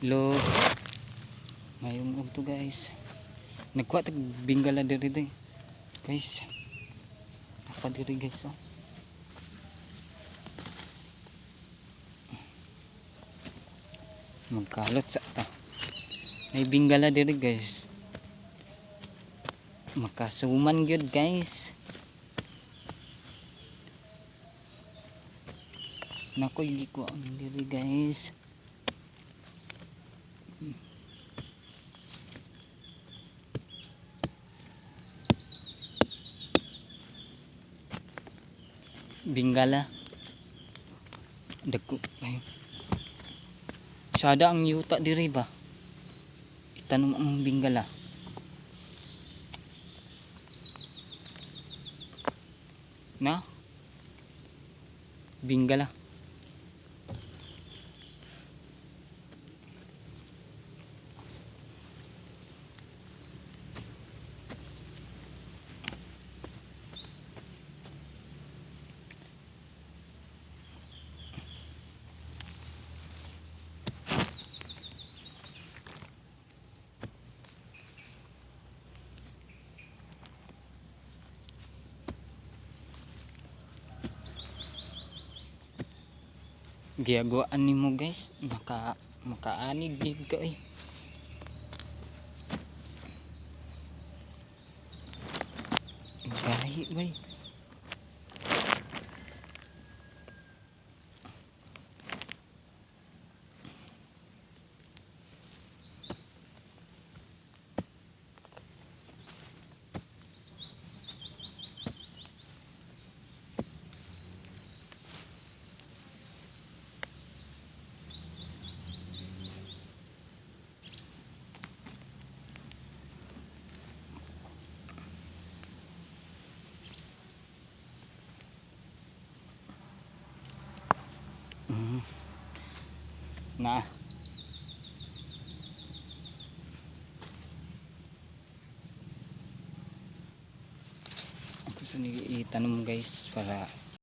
Lo ngayong ugto guys. Nagkuha tag bingala diri guys. Apa diri guys oh. Magkalot sa ta. May bingala diri guys. Makasuman gyud guys. Nakoy gikuha diri guys. Bingala dagko ay sada ang yuta diri ba itanom ang bingala na bingala giyagwaan nimo guys makaanid gid ka eh. Gahi bay na ako sa itanong guys para